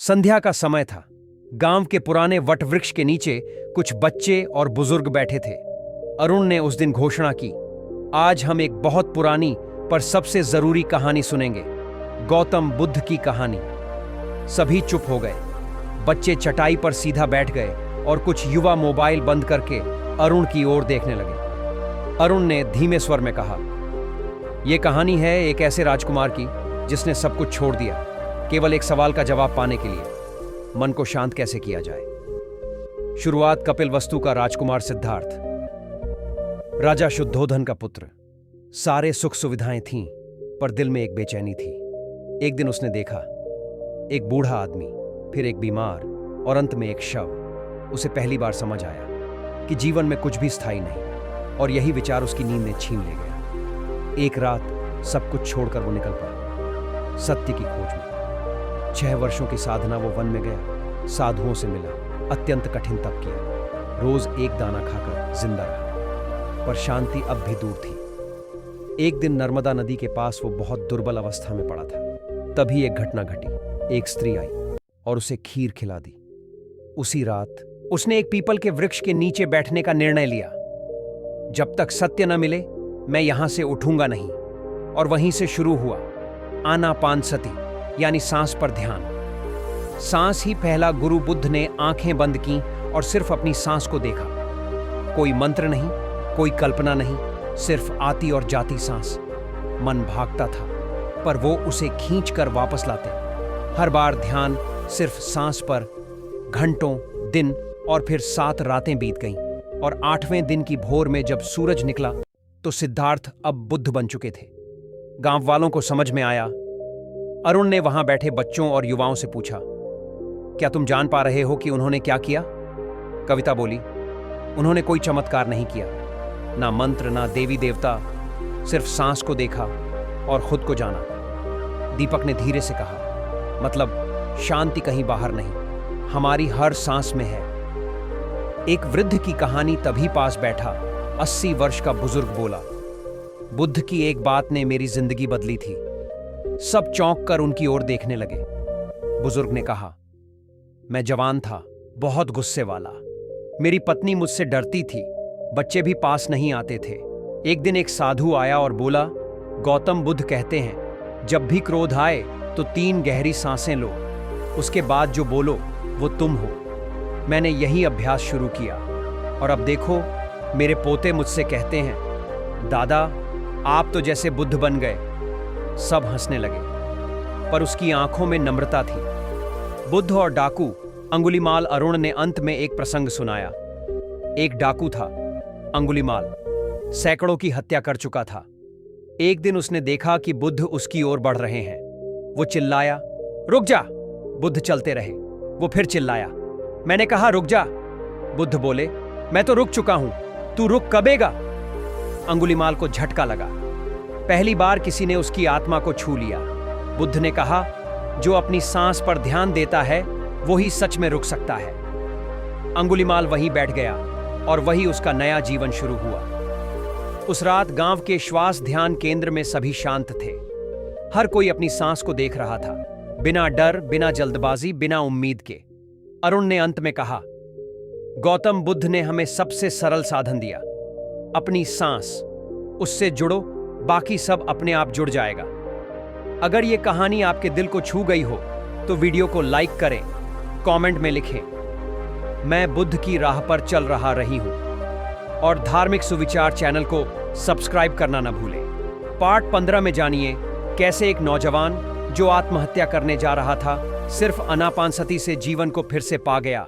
संध्या का समय था। गांव के पुराने वट वृक्ष के नीचे कुछ बच्चे और बुजुर्ग बैठे थे। अरुण ने उस दिन घोषणा की, आज हम एक बहुत पुरानी पर सबसे जरूरी कहानी सुनेंगे, गौतम बुद्ध की कहानी। सभी चुप हो गए। बच्चे चटाई पर सीधा बैठ गए और कुछ युवा मोबाइल बंद करके अरुण की ओर देखने लगे। अरुण ने धीमे स्वर में कहा, यह कहानी है एक ऐसे राजकुमार की जिसने सब कुछ छोड़ दिया, केवल एक सवाल का जवाब पाने के लिए, मन को शांत कैसे किया जाए। शुरुआत कपिलवस्तु का राजकुमार सिद्धार्थ, राजा शुद्धोधन का पुत्र। सारे सुख सुविधाएं थीं, पर दिल में एक बेचैनी थी। एक दिन उसने देखा, एक बूढ़ा आदमी, फिर एक बीमार और अंत में एक शव। उसे पहली बार समझ आया कि जीवन में कुछ भी स्थायी नहीं, और यही विचार उसकी नींद ने छीन ले गया। एक रात सब कुछ छोड़कर वो निकल पड़ा, सत्य की खोज में। 6 वर्षों की साधना वो वन में गया, साधुओं से मिला, अत्यंत कठिन तप किया, रोज एक दाना खाकर जिंदा रहा, पर शांति अब भी दूर थी। एक दिन नर्मदा नदी के पास वो बहुत दुर्बल अवस्था में पड़ा था। तभी एक घटना घटी। एक स्त्री आई और उसे खीर खिला दी। उसी रात उसने एक पीपल के वृक्ष के नीचे बैठने का निर्णय लिया। जब तक सत्य न मिले मैं यहां से उठूंगा नहीं। और वहीं से शुरू हुआ आनापानसति, यानी सांस पर ध्यान। सांस ही पहला गुरु बुद्ध ने आंखें बंद की और सिर्फ अपनी सांस को देखा। कोई मंत्र नहीं, कोई कल्पना नहीं, सिर्फ आती और जाती सांस। मन भागता था, पर वो उसे खींचकर वापस लाते। हर बार ध्यान सिर्फ सांस पर। घंटों, दिन और फिर 7 रातें बीत गईं, और 8वें दिन की भोर में जब सूरज निकला तो सिद्धार्थ अब बुद्ध बन चुके थे। गांव वालों को समझ में आया। अरुण ने वहां बैठे बच्चों और युवाओं से पूछा, क्या तुम जान पा रहे हो कि उन्होंने क्या किया? कविता बोली, उन्होंने कोई चमत्कार नहीं किया, ना मंत्र, ना देवी देवता, सिर्फ सांस को देखा और खुद को जाना। दीपक ने धीरे से कहा, मतलब शांति कहीं बाहर नहीं, हमारी हर सांस में है। एक वृद्ध की कहानी तभी पास बैठा 80 वर्ष का बुजुर्ग बोला, बुद्ध की एक बात ने मेरी जिंदगी बदली थी। सब चौंक कर उनकी ओर देखने लगे। बुजुर्ग ने कहा, मैं जवान था, बहुत गुस्से वाला। मेरी पत्नी मुझसे डरती थी, बच्चे भी पास नहीं आते थे। एक दिन एक साधु आया और बोला, गौतम बुद्ध कहते हैं, जब भी क्रोध आए तो 3 गहरी सांसें लो, उसके बाद जो बोलो वो तुम हो। मैंने यही अभ्यास शुरू किया, और अब देखो मेरे पोते मुझसे कहते हैं, दादा आप तो जैसे बुद्ध बन गए। सब हंसने लगे, पर उसकी आंखों में नम्रता थी। बुद्ध और डाकू अंगुलीमाल। अरुण ने अंत में एक प्रसंग सुनाया। एक डाकू था, अंगुलीमाल, सैकड़ों की हत्या कर चुका था। एक दिन उसने देखा कि बुद्ध उसकी ओर बढ़ रहे हैं। वो चिल्लाया, रुक जा। बुद्ध चलते रहे। वो फिर चिल्लाया, मैंने कहा रुक जा। बुद्ध बोले, मैं तो रुक चुका हूं, तू रुक कबेगा? अंगुलीमाल को झटका लगा। पहली बार किसी ने उसकी आत्मा को छू लिया। बुद्ध ने कहा, जो अपनी सांस पर ध्यान देता है वो ही सच में रुक सकता है। अंगुलीमाल वहीं बैठ गया, और वही उसका नया जीवन शुरू हुआ। उस रात गांव के श्वास ध्यान केंद्र में सभी शांत थे। हर कोई अपनी सांस को देख रहा था, बिना डर, बिना जल्दबाजी, बिना उम्मीद के। अरुण ने अंत में कहा, गौतम बुद्ध ने हमें सबसे सरल साधन दिया, अपनी सांस। उससे जुड़ो, बाकी सब अपने आप जुड़ जाएगा। अगर यह कहानी आपके दिल को छू गई हो तो वीडियो को लाइक करें, कमेंट में लिखें, मैं बुद्ध की राह पर चल रही हूं। और धार्मिक सुविचार चैनल को सब्सक्राइब करना न भूलें। पार्ट 15 में जानिए कैसे एक नौजवान जो आत्महत्या करने जा रहा था, सिर्फ आनापानसति से जीवन को फिर से पा गया।